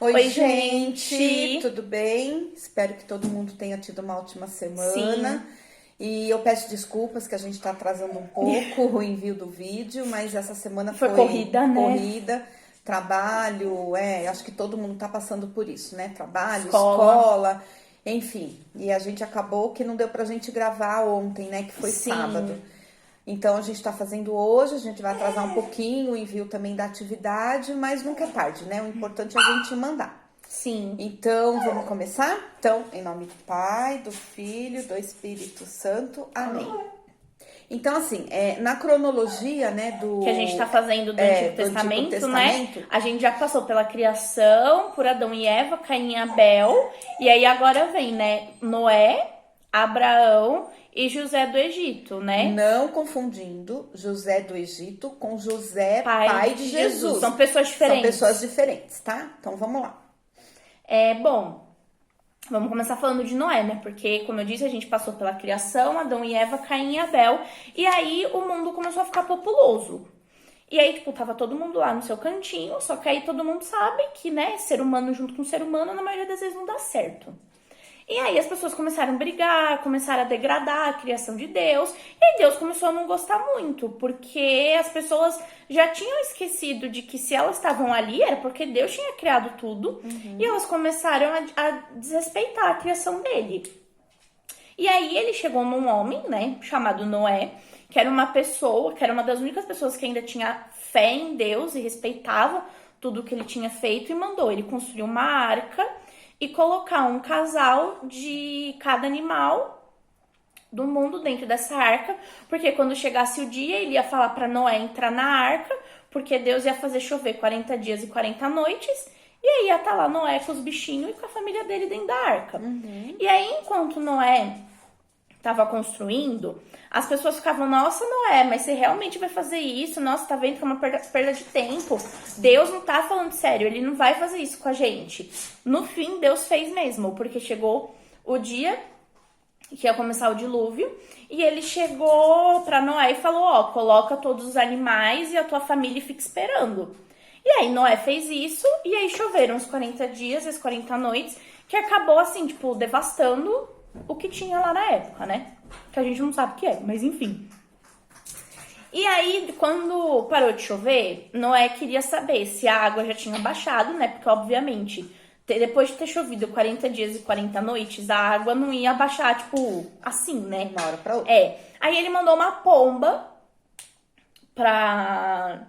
Oi, gente, tudo bem? Espero que todo mundo tenha tido uma ótima semana. Sim. E eu peço desculpas que a gente está atrasando um pouco o envio do vídeo, mas essa semana Foi foi corrida, né? corrida, trabalho, acho que todo mundo está passando por isso, né? Trabalho, Escola. escola, enfim. E a gente acabou que não deu pra gente gravar ontem, né? Que foi Sim. sábado. Então a gente está fazendo hoje, a gente vai atrasar um pouquinho o envio também da atividade, mas nunca é tarde, né? O importante é a gente mandar. Sim. Então, vamos começar? Então, em nome do Pai, do Filho, do Espírito Santo. Amém. Então, assim, na cronologia, né, do... Que a gente tá fazendo do Antigo Testamento, né? A gente já passou pela criação, por Adão e Eva, Caim e Abel. E aí agora vem, né, Noé, Abraão e José do Egito, né? Não confundindo José do Egito com José, pai de Jesus. São pessoas diferentes. São pessoas diferentes, tá? Então, vamos lá. Bom, vamos começar falando de Noé, né? Porque, como eu disse, a gente passou pela criação, Adão e Eva, Caim e Abel. E aí o mundo começou a ficar populoso. E aí, tipo, tava todo mundo lá no seu cantinho, só que aí todo mundo sabe que, né, ser humano junto com ser humano, na maioria das vezes não dá certo. E aí as pessoas começaram a brigar, começaram a degradar a criação de Deus, e aí Deus começou a não gostar muito, porque as pessoas já tinham esquecido de que se elas estavam ali era porque Deus tinha criado tudo, e elas começaram a desrespeitar a criação dele. E aí ele chegou num homem, né, chamado Noé, que era uma pessoa, que era uma das únicas pessoas que ainda tinha fé em Deus e respeitava tudo que ele tinha feito, e mandou ele construir uma arca e colocar um casal de cada animal do mundo dentro dessa arca, porque quando chegasse o dia, ele ia falar para Noé entrar na arca, porque Deus ia fazer chover 40 dias e 40 noites, e aí ia estar lá Noé com os bichinhos e com a família dele dentro da arca. E aí, enquanto Noé estava construindo, as pessoas ficavam, nossa, Noé, mas você realmente vai fazer isso? Nossa, tá vendo que é uma perda de tempo. Deus não tá falando sério, ele não vai fazer isso com a gente. No fim, Deus fez mesmo, porque chegou o dia que ia começar o dilúvio, e ele chegou pra Noé e falou, ó, coloca todos os animais e a tua família fica esperando. E aí Noé fez isso, e aí choveram os 40 dias e as 40 noites, que acabou assim, tipo, devastando o que tinha lá na época, né? Que a gente não sabe o que é, mas enfim. E aí, quando parou de chover, Noé queria saber se a água já tinha baixado, né? Porque, obviamente, depois de ter chovido 40 dias e 40 noites, a água não ia baixar, tipo, assim, né? Uma hora pra outra. Aí ele mandou uma pomba pra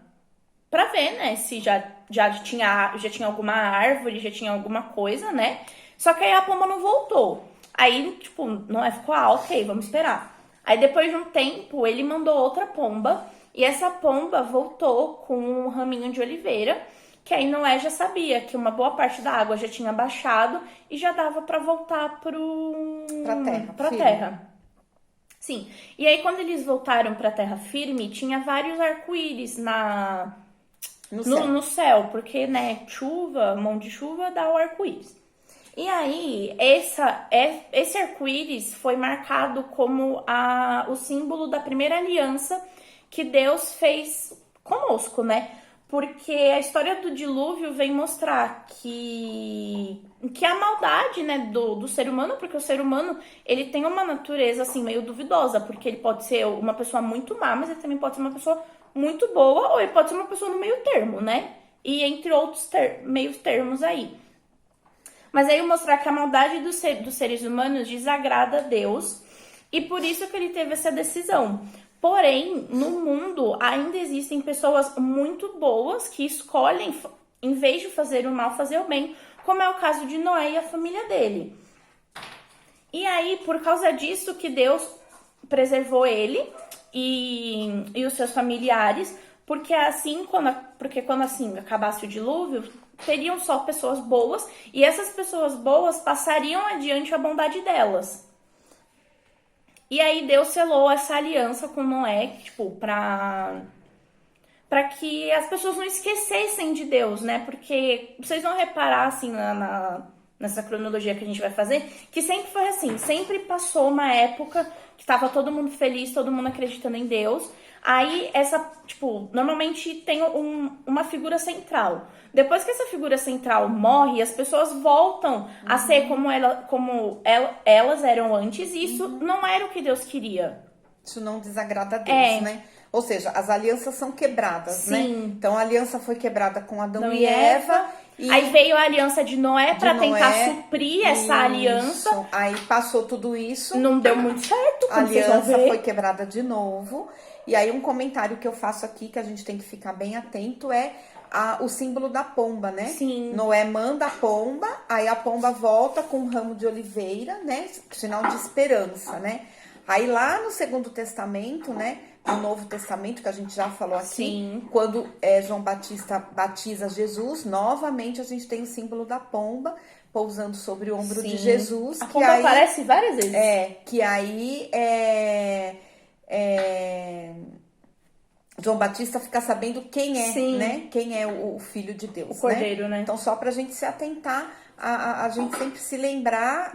ver, né? Se já tinha alguma árvore, já tinha alguma coisa, né? Só que aí a pomba não voltou. Aí, tipo, Noé ficou, ok, vamos esperar. Aí, depois de um tempo, ele mandou outra pomba. E essa pomba voltou com um raminho de oliveira. Que aí Noé já sabia que uma boa parte da água já tinha baixado. E já dava pra voltar pra terra. Sim. E aí, quando eles voltaram pra terra firme, tinha vários arco-íris no céu. Porque, né, mão de chuva dá o arco-íris. E aí, esse arco-íris foi marcado como o símbolo da primeira aliança que Deus fez conosco, né? Porque a história do dilúvio vem mostrar que a maldade, né, do ser humano, porque o ser humano, ele tem uma natureza, assim, meio duvidosa, porque ele pode ser uma pessoa muito má, mas ele também pode ser uma pessoa muito boa, ou ele pode ser uma pessoa no meio termo, né? E entre outros meios termos aí. Mas aí mostrar que a maldade dos seres humanos desagrada a Deus, e por isso que ele teve essa decisão. Porém, no mundo ainda existem pessoas muito boas que escolhem, em vez de fazer o mal, fazer o bem, como é o caso de Noé e a família dele. E aí, por causa disso que Deus preservou ele e os seus familiares, porque quando assim acabasse o dilúvio, teriam só pessoas boas, e essas pessoas boas passariam adiante a bondade delas. E aí Deus selou essa aliança com Noé, tipo, pra que as pessoas não esquecessem de Deus, né? Porque vocês vão reparar, assim, nessa cronologia que a gente vai fazer, que sempre foi assim, sempre passou uma época que tava todo mundo feliz, todo mundo acreditando em Deus. Aí, normalmente tem uma figura central. Depois que essa figura central morre, as pessoas voltam a ser elas eram antes, e isso não era o que Deus queria. Isso não desagrada a Deus, né? Ou seja, as alianças são quebradas, né? Então a aliança foi quebrada com Adão e Eva. Aí veio a aliança de Noé para tentar suprir essa aliança. Aí passou tudo isso. Não deu muito certo. A aliança foi quebrada de novo. E aí um comentário que eu faço aqui, que a gente tem que ficar bem atento, é o símbolo da pomba, né? Sim. Noé manda a pomba, aí a pomba volta com um ramo de oliveira, né? Sinal de esperança, né? Aí lá no Segundo Testamento, né? No Novo Testamento, que a gente já falou aqui, Sim. quando João Batista batiza Jesus, novamente a gente tem o símbolo da pomba pousando sobre o ombro de Jesus. A pomba aparece várias vezes. Que aí João Batista fica sabendo quem é, né? Quem é o Filho de Deus, o Cordeiro, né? Então, só pra gente se atentar, a gente sempre se lembrar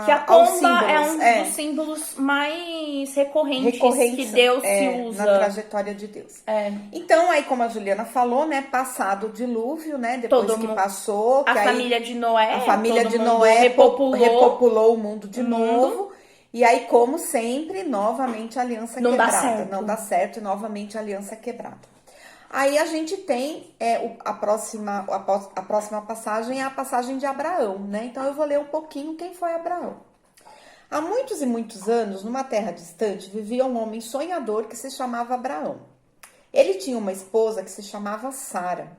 que a pomba é um dos símbolos mais recorrentes que Deus se usa na trajetória de Deus. Então, aí, como a Juliana falou, né? Passado o dilúvio, né? Depois que passou... A família de Noé. A família de Noé repopulou o mundo de novo. E aí, como sempre, novamente a aliança quebrada. Não dá certo e novamente a aliança quebrada. Aí a gente tem a próxima passagem é a passagem de Abraão, né? Então eu vou ler um pouquinho quem foi Abraão. Há muitos e muitos anos, numa terra distante, vivia um homem sonhador que se chamava Abraão. Ele tinha uma esposa que se chamava Sara.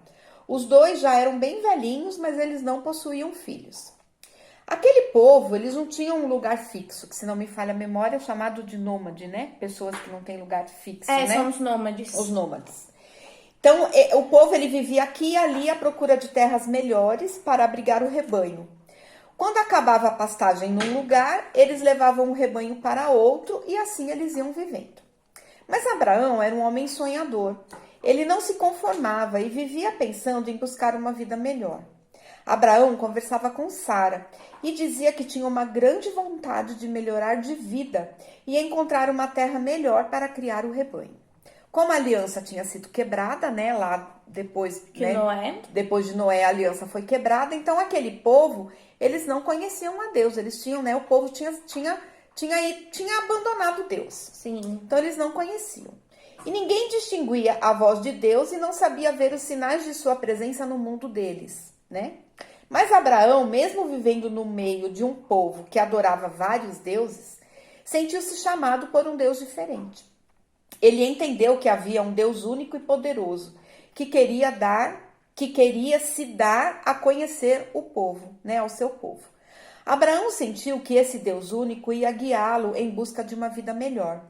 Os dois já eram bem velhinhos, mas eles não possuíam filhos. Aquele povo, eles não tinham um lugar fixo, que se não me falha a memória é chamado de nômade, né? Pessoas que não têm lugar fixo, né? São os nômades. Os nômades. Então, o povo ele vivia aqui e ali à procura de terras melhores para abrigar o rebanho. Quando acabava a pastagem num lugar, eles levavam o rebanho para outro e assim eles iam vivendo. Mas Abraão era um homem sonhador. Ele não se conformava e vivia pensando em buscar uma vida melhor. Abraão conversava com Sara e dizia que tinha uma grande vontade de melhorar de vida e encontrar uma terra melhor para criar o rebanho. Como a aliança tinha sido quebrada, né, lá depois de Noé, a aliança foi quebrada, então aquele povo, eles não conheciam a Deus, eles tinham, né, o povo tinha abandonado Deus. Sim. Então eles não conheciam. E ninguém distinguia a voz de Deus e não sabia ver os sinais de sua presença no mundo deles, né? Mas Abraão, mesmo vivendo no meio de um povo que adorava vários deuses, sentiu-se chamado por um Deus diferente. Ele entendeu que havia um Deus único e poderoso, que queria se dar a conhecer o povo, né, ao seu povo. Abraão sentiu que esse Deus único ia guiá-lo em busca de uma vida melhor.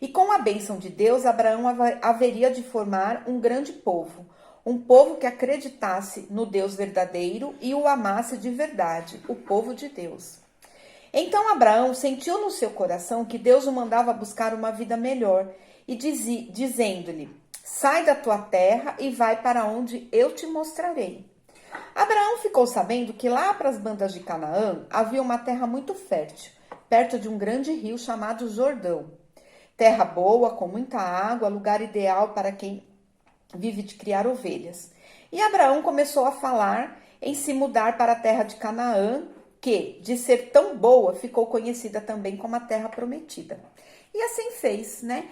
E com a bênção de Deus, Abraão haveria de formar um grande povo, um povo que acreditasse no Deus verdadeiro e o amasse de verdade, o povo de Deus. Então Abraão sentiu no seu coração que Deus o mandava buscar uma vida melhor e dizendo-lhe: sai da tua terra e vai para onde eu te mostrarei. Abraão ficou sabendo que lá para as bandas de Canaã havia uma terra muito fértil, perto de um grande rio chamado Jordão. Terra boa, com muita água, lugar ideal para quem vive de criar ovelhas. E Abraão começou a falar em se mudar para a terra de Canaã, que, de ser tão boa, ficou conhecida também como a terra prometida. E assim fez, né?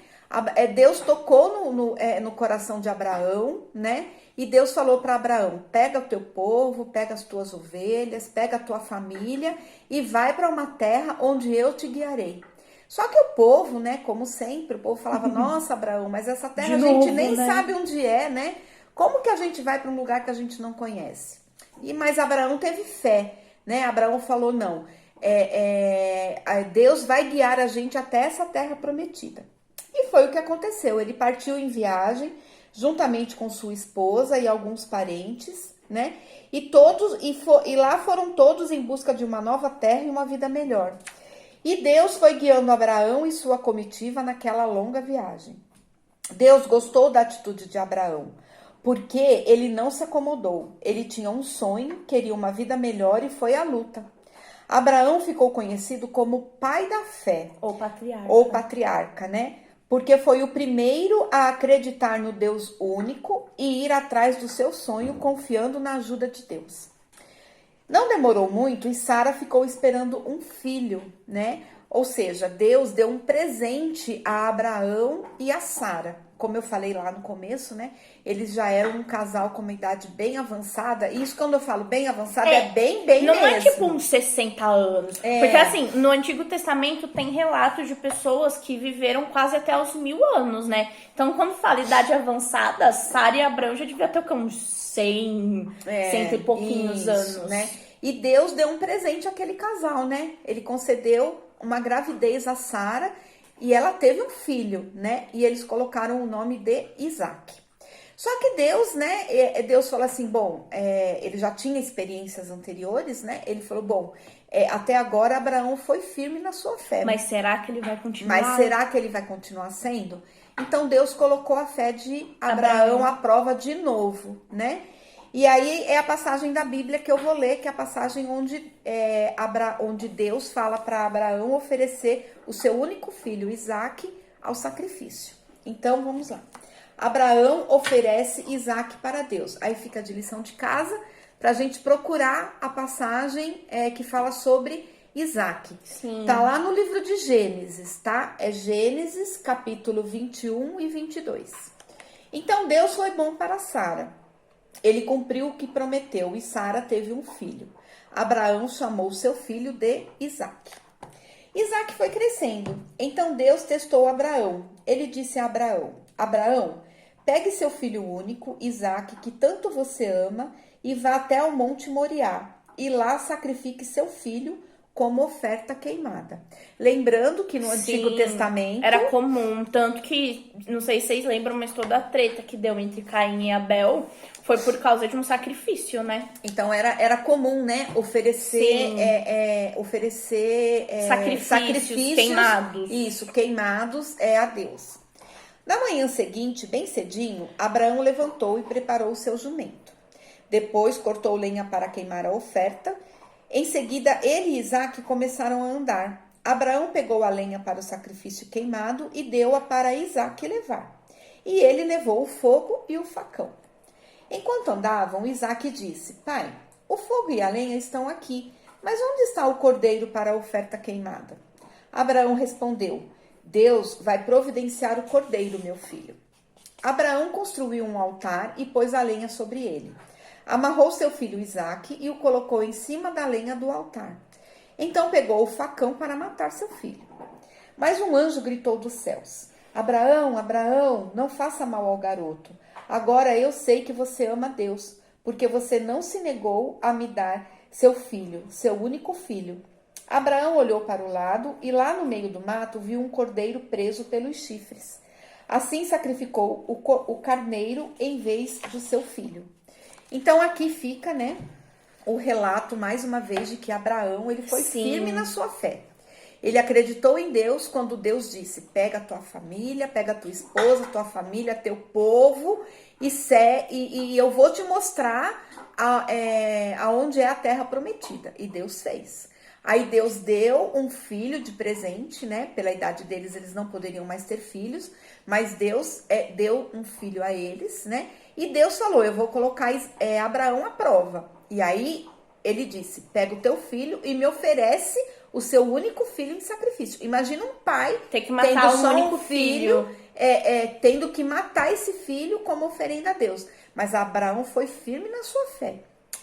Deus tocou no coração de Abraão, né? E Deus falou para Abraão: pega o teu povo, pega as tuas ovelhas, pega a tua família e vai para uma terra onde eu te guiarei. Só que o povo, né, como sempre, o povo falava: nossa, Abraão, mas essa terra a gente nem sabe onde é, né? Como que a gente vai para um lugar que a gente não conhece? Mas Abraão teve fé, né? Abraão falou: não, Deus vai guiar a gente até essa terra prometida. E foi o que aconteceu. Ele partiu em viagem, juntamente com sua esposa e alguns parentes, né? E lá foram todos em busca de uma nova terra e uma vida melhor. E Deus foi guiando Abraão e sua comitiva naquela longa viagem. Deus gostou da atitude de Abraão, porque ele não se acomodou. Ele tinha um sonho, queria uma vida melhor e foi à luta. Abraão ficou conhecido como pai da fé. Ou patriarca, né? porque foi o primeiro a acreditar no Deus único e ir atrás do seu sonho, confiando na ajuda de Deus. Não demorou muito e Sara ficou esperando um filho, né? Ou seja, Deus deu um presente a Abraão e a Sara. Como eu falei lá no começo, né? Eles já eram um casal com uma idade bem avançada. E isso, quando eu falo bem avançada, é bem não mesmo. Não é tipo uns 60 anos. Porque assim, no Antigo Testamento tem relatos de pessoas que viveram quase até os 1000 anos, né? Então, quando fala idade avançada, Sara e Abraão já devia ter uns 100 e pouquinhos isso, anos. Né? E Deus deu um presente àquele casal, né? Ele concedeu uma gravidez a Sara e ela teve um filho, né? E eles colocaram o nome de Isaac. Só que Deus, né? Deus falou assim, bom, ele já tinha experiências anteriores, né? Ele falou, bom, até agora Abraão foi firme na sua fé. Mas será que ele vai continuar? Mas será que ele vai continuar sendo? Então Deus colocou a fé de Abraão à prova de novo, né? E aí é a passagem da Bíblia que eu vou ler, que é a passagem onde Deus fala para Abraão oferecer o seu único filho, Isaac, ao sacrifício. Então, vamos lá. Abraão oferece Isaac para Deus. Aí fica de lição de casa para a gente procurar a passagem que fala sobre Isaac. Sim. Tá lá no livro de Gênesis, tá? É Gênesis, capítulo 21 e 22. Então, Deus foi bom para Sara. Ele cumpriu o que prometeu e Sara teve um filho. Abraão chamou seu filho de Isaac. Isaac foi crescendo. Então Deus testou Abraão. Ele disse a Abraão: Abraão, pegue seu filho único, Isaac, que tanto você ama, e vá até ao Monte Moriá. E lá sacrifique seu filho como oferta queimada. Lembrando que no Antigo Testamento era comum, tanto que, não sei se vocês lembram, mas toda a treta que deu entre Caim e Abel foi por causa de um sacrifício, né? Então era comum, né? Oferecer sacrifícios queimados. Isso, queimados a Deus. Na manhã seguinte, bem cedinho, Abraão levantou e preparou o seu jumento. Depois cortou lenha para queimar a oferta. Em seguida, ele e Isaac começaram a andar. Abraão pegou a lenha para o sacrifício queimado e deu-a para Isaac levar. E ele levou o fogo e o facão. Enquanto andavam, Isaac disse: Pai, o fogo e a lenha estão aqui, mas onde está o cordeiro para a oferta queimada? Abraão respondeu: Deus vai providenciar o cordeiro, meu filho. Abraão construiu um altar e pôs a lenha sobre ele. Amarrou seu filho Isaque e o colocou em cima da lenha do altar. Então pegou o facão para matar seu filho. Mas um anjo gritou dos céus: Abraão, Abraão, não faça mal ao garoto. Agora eu sei que você ama Deus, porque você não se negou a me dar seu filho, seu único filho. Abraão olhou para o lado e lá no meio do mato viu um cordeiro preso pelos chifres. Assim sacrificou o carneiro em vez do seu filho. Então aqui fica, né, o relato mais uma vez de que Abraão ele foi firme na sua fé. Ele acreditou em Deus quando Deus disse: pega a tua família, pega a tua esposa, tua família, teu povo e eu vou te mostrar aonde é a terra prometida. E Deus fez. Aí Deus deu um filho de presente, né? Pela idade deles, eles não poderiam mais ter filhos, mas Deus deu um filho a eles, né? E Deus falou: eu vou colocar Abraão à prova. E aí ele disse: pega o teu filho e me oferece o seu único filho em sacrifício. Imagina um pai ter que matar tendo só único um filho, tendo que matar esse filho como oferenda a Deus. Mas Abraão foi firme na sua fé.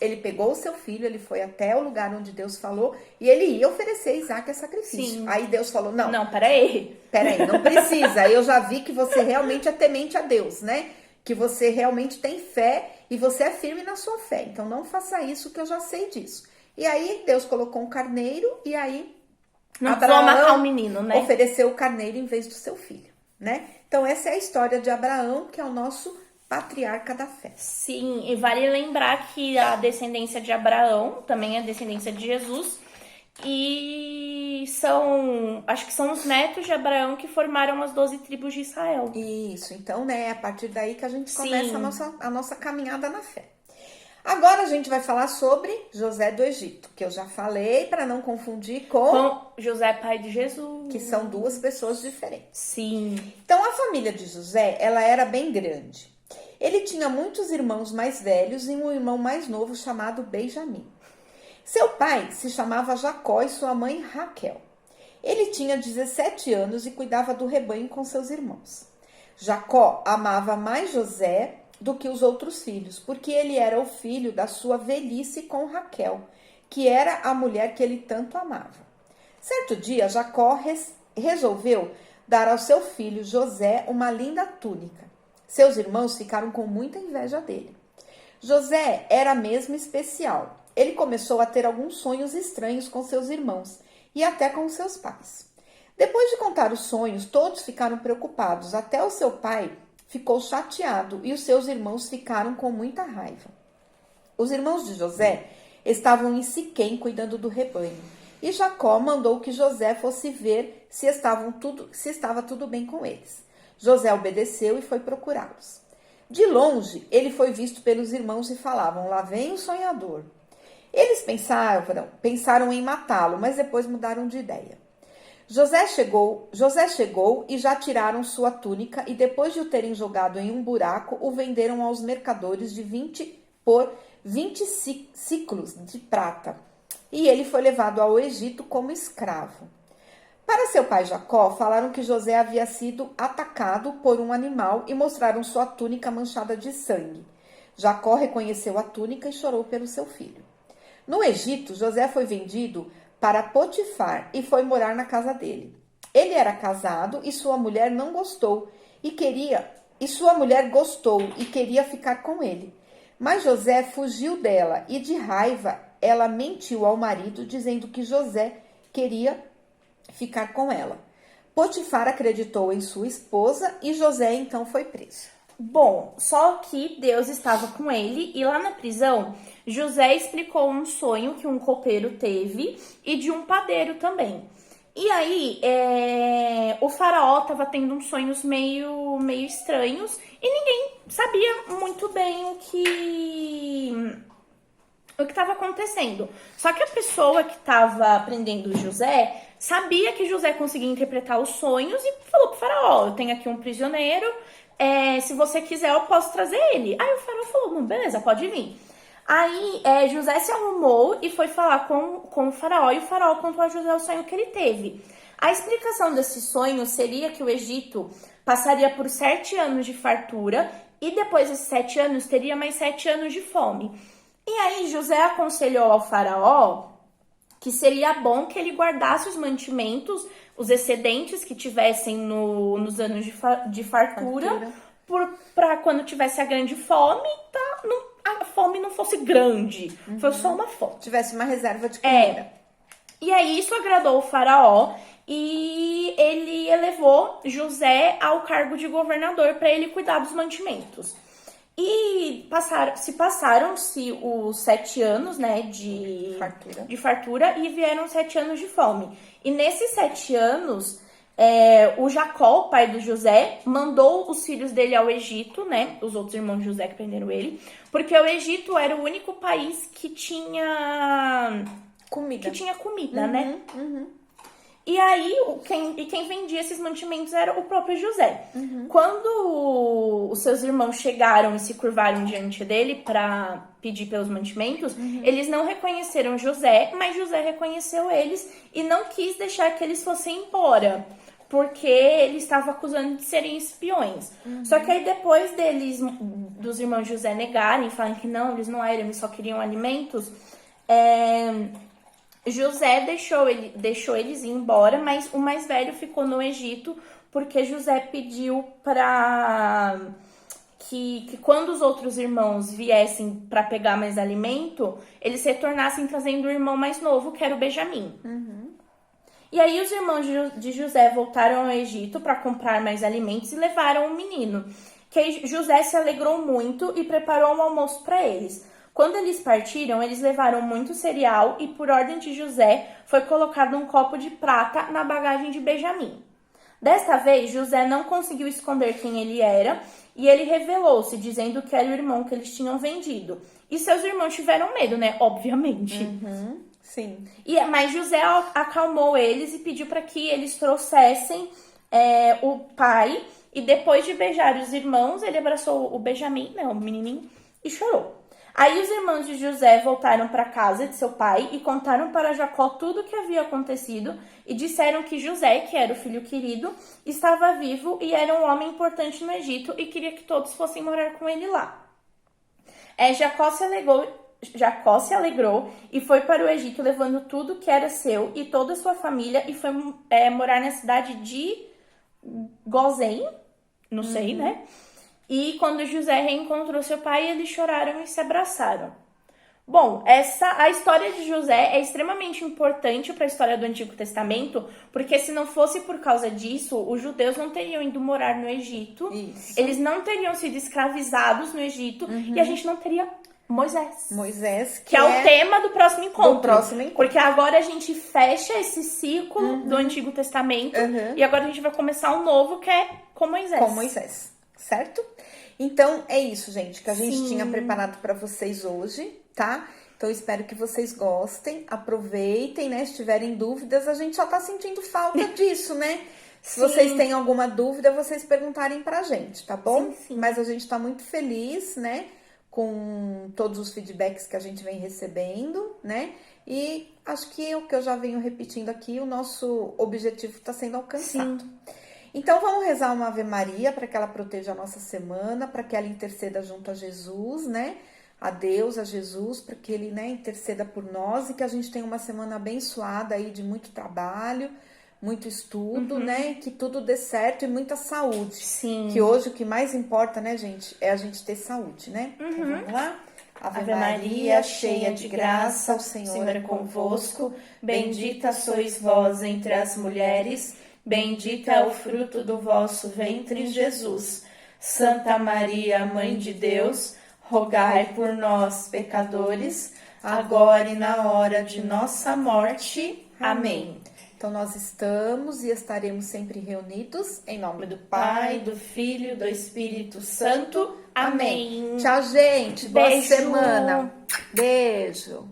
Ele pegou o seu filho, ele foi até o lugar onde Deus falou e ele ia oferecer Isaac a sacrifício. Sim. Aí Deus falou: não, peraí, não precisa. Eu já vi que você realmente é temente a Deus, né? Que você realmente tem fé e você é firme na sua fé. Então não faça isso, que eu já sei disso. E aí Deus colocou um carneiro e aí não Abraão matar o menino, né? Ofereceu o carneiro em vez do seu filho, né? Então essa é a história de Abraão, que é o nosso patriarca da fé. Sim, e vale lembrar que a descendência de Abraão também é a descendência de Jesus. E acho que são os netos de Abraão que formaram as 12 tribos de Israel. Isso, então, né, é a partir daí que a gente começa a nossa caminhada na fé. Agora a gente vai falar sobre José do Egito, que eu já falei para não confundir Com José, pai de Jesus. que são duas pessoas diferentes. Sim. Então a família de José, ela era bem grande. Ele tinha muitos irmãos mais velhos e um irmão mais novo chamado Benjamim. Seu pai se chamava Jacó e sua mãe Raquel. Ele tinha 17 anos e cuidava do rebanho com seus irmãos. Jacó amava mais José do que os outros filhos, porque ele era o filho da sua velhice com Raquel, que era a mulher que ele tanto amava. Certo dia, Jacó resolveu dar ao seu filho José uma linda túnica. Seus irmãos ficaram com muita inveja dele. José era mesmo especial. Ele começou a ter alguns sonhos estranhos com seus irmãos e até com seus pais. Depois de contar os sonhos, todos ficaram preocupados. Até o seu pai ficou chateado e os seus irmãos ficaram com muita raiva. Os irmãos de José estavam em Siquém cuidando do rebanho. E Jacó mandou que José fosse ver se estava tudo bem com eles. José obedeceu e foi procurá-los. De longe, ele foi visto pelos irmãos e falavam: lá vem o sonhador. Eles pensaram em matá-lo, mas depois mudaram de ideia. José chegou e já tiraram sua túnica e depois de o terem jogado em um buraco, o venderam aos mercadores por 20 ciclos de prata. E ele foi levado ao Egito como escravo. Para seu pai Jacó, falaram que José havia sido atacado por um animal e mostraram sua túnica manchada de sangue. Jacó reconheceu a túnica e chorou pelo seu filho. No Egito, José foi vendido para Potifar e foi morar na casa dele. Ele era casado e sua mulher não gostou sua mulher gostou e queria ficar com ele. Mas José fugiu dela e de raiva ela mentiu ao marido dizendo que José queria ficar com ela. Potifar acreditou em sua esposa e José então foi preso. Bom, só que Deus estava com ele e lá na prisão, José explicou um sonho que um copeiro teve e de um padeiro também. E aí, o faraó estava tendo uns sonhos meio estranhos e ninguém sabia muito bem o que estava acontecendo. Só que a pessoa que estava aprendendo José sabia que José conseguia interpretar os sonhos e falou pro faraó: eu tenho aqui um prisioneiro, se você quiser eu posso trazer ele. Aí o faraó falou: não, beleza, pode vir. Aí José se arrumou e foi falar com o faraó e o faraó contou a José o sonho que ele teve. A explicação desse sonho seria que o Egito passaria por 7 anos de fartura e depois desses 7 anos teria mais 7 anos de fome. E aí José aconselhou ao faraó que seria bom que ele guardasse os mantimentos, os excedentes que tivessem nos anos de fartura. Para quando tivesse a grande fome, a fome não fosse grande, foi só uma fome. Tivesse uma reserva de comida. E aí isso agradou o faraó e ele elevou José ao cargo de governador para ele cuidar dos mantimentos. E passaram-se os 7 anos, né, de fartura e vieram 7 anos de fome. E nesses 7 anos, o Jacó, pai do José, mandou os filhos dele ao Egito, né, os outros irmãos de José que prenderam ele, porque o Egito era o único país que tinha comida, né? E aí, quem vendia esses mantimentos era o próprio José. Quando os seus irmãos chegaram e se curvaram diante dele para pedir pelos mantimentos, eles não reconheceram José, mas José reconheceu eles e não quis deixar que eles fossem embora, porque ele estava acusando de serem espiões. Só que aí depois dos irmãos de José negarem, falarem que não, eles não eram, eles só queriam alimentos, José deixou eles ir embora, mas o mais velho ficou no Egito, porque José pediu para que quando os outros irmãos viessem para pegar mais alimento, eles retornassem trazendo o irmão mais novo, que era o Benjamim. E aí os irmãos de José voltaram ao Egito para comprar mais alimentos e levaram o menino, que aí José se alegrou muito e preparou um almoço para eles. Quando eles partiram, eles levaram muito cereal e, por ordem de José, foi colocado um copo de prata na bagagem de Benjamim. Desta vez, José não conseguiu esconder quem ele era e ele revelou-se, dizendo que era o irmão que eles tinham vendido. E seus irmãos tiveram medo, né? Obviamente. Sim. Mas José acalmou eles e pediu para que eles trouxessem o pai. E depois de beijar os irmãos, ele abraçou o Benjamim, né, o menininho, e chorou. Aí os irmãos de José voltaram para casa de seu pai e contaram para Jacó tudo o que havia acontecido e disseram que José, que era o filho querido, estava vivo e era um homem importante no Egito e queria que todos fossem morar com ele lá. Jacó se alegrou e foi para o Egito levando tudo que era seu e toda a sua família e foi morar na cidade de Gozém, não sei, né? E quando José reencontrou seu pai, eles choraram e se abraçaram. Bom, a história de José é extremamente importante para a história do Antigo Testamento, porque se não fosse por causa disso, os judeus não teriam ido morar no Egito, eles não teriam sido escravizados no Egito, e a gente não teria Moisés, que é o tema do próximo encontro. Porque agora a gente fecha esse ciclo do Antigo Testamento, e agora a gente vai começar um novo, que é com Moisés. Com Moisés, certo? Então, é isso, gente, que a gente tinha preparado para vocês hoje, tá? Então, espero que vocês gostem, aproveitem, né? Se tiverem dúvidas, a gente só tá sentindo falta disso, né? Se vocês têm alguma dúvida, vocês perguntarem pra gente, tá bom? Sim. Mas a gente tá muito feliz, né? Com todos os feedbacks que a gente vem recebendo, né? E acho que o que eu já venho repetindo aqui, o nosso objetivo tá sendo alcançado. Então, vamos rezar uma Ave Maria para que ela proteja a nossa semana, para que ela interceda junto a Jesus, né? A Deus, a Jesus, para que ele, né, interceda por nós e que a gente tenha uma semana abençoada aí de muito trabalho, muito estudo, né? Que tudo dê certo e muita saúde. Sim. Que hoje o que mais importa, né, gente, é a gente ter saúde, né? Então, vamos lá? Ave Maria, cheia de graça, o Senhor é convosco. Bendita sois vós entre as mulheres, bendito é o fruto do vosso ventre, Jesus. Santa Maria, Mãe de Deus, rogai por nós, pecadores, agora e na hora de nossa morte. Amém. Então, nós estamos e estaremos sempre reunidos em nome do Pai, do Filho e do Espírito Santo. Amém. Tchau, gente. Boa Beijo. semana. Beijo.